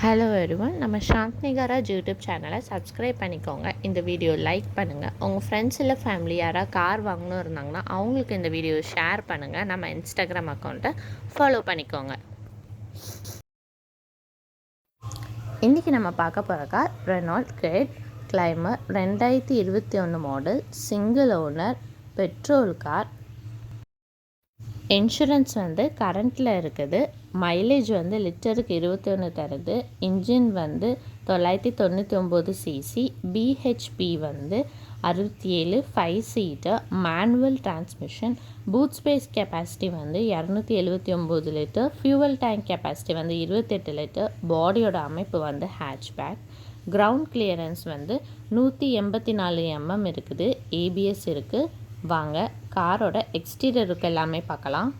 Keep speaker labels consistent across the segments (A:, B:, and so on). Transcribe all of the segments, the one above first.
A: Hello everyone, நம்ம சாந்த்னி garage YouTube சேனலை subscribe பண்ணிக்கோங்க. இந்த வீடியோ லைக் பண்ணுங்கள். உங்கள் ஃப்ரெண்ட்ஸ் இல்லை ஃபேமிலி யாராவது கார் வாங்கணும் இருந்தாங்கன்னா அவங்களுக்கு இந்த வீடியோ ஷேர் பண்ணுங்கள். நம்ம இன்ஸ்டாகிராம் அக்கௌண்ட்டை ஃபாலோ பண்ணிக்கோங்க. இன்றைக்கி நம்ம பார்க்க போகிற car Reynold quit climber 2021 model, single owner, petrol car. Insurance கரண்ட்டில் இருக்குது. மைலேஜ் லிட்டருக்கு 21 தருது. Engine 999 CC. PHP 67, 5 seater, manual transmission. Boot space capacity 279 litre. Fuel tank capacity 28 litre. பாடியோட அமைப்பு ஹேட்ச்பேக். கிரவுண்ட் கிளியரன்ஸ் 184 mm இருக்குது. ஏபிஎஸ் இருக்குது. வாங்க காரோட எக்ஸ்டீரியருக்கு எல்லாமே பார்க்கலாம்.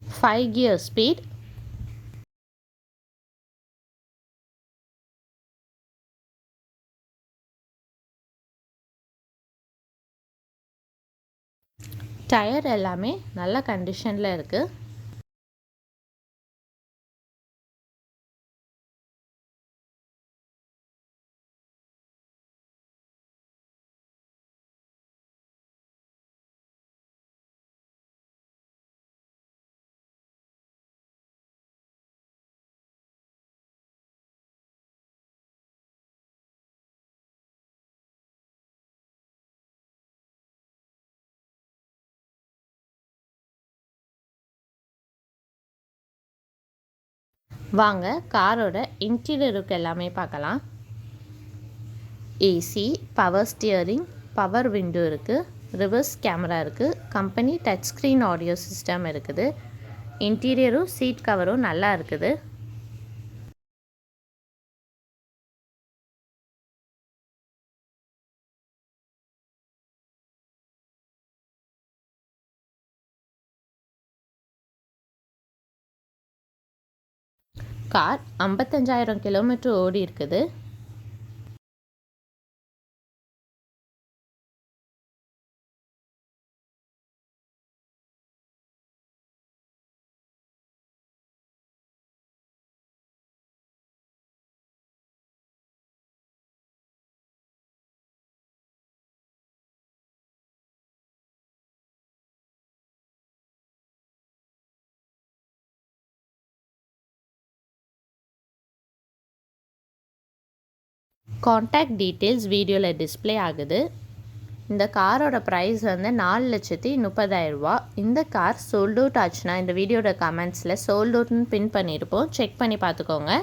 A: Five gear speed. டயர் எல்லாமே நல்ல கண்டிஷனில் இருக்குது. வாங்க காரோட இன்டீரியருக்கு எல்லாமே பார்க்கலாம். AC, power steering, power window இருக்குது. ரிவர்ஸ் கேமரா இருக்குது. Company touch screen audio system இருக்குது. இன்டீரியரும் சீட் கவரும் நல்லா இருக்குது. கார் 55,000 கிலோமீட்டர் ஓடி இருக்குது. கான்டாக்ட் டீட்டெயில்ஸ் வீடியோவில் டிஸ்பிளே ஆகுது. இந்த காரோட ப்ரைஸ் 4,30,000 ரூபா. இந்த கார் சோல்ட் அவுட் ஆச்சுன்னா இந்த வீடியோட கமெண்ட்ஸில் சோல்ட் அவுட்னு பின் பண்ணியிருப்போம். செக் பண்ணி பார்த்துக்கோங்க.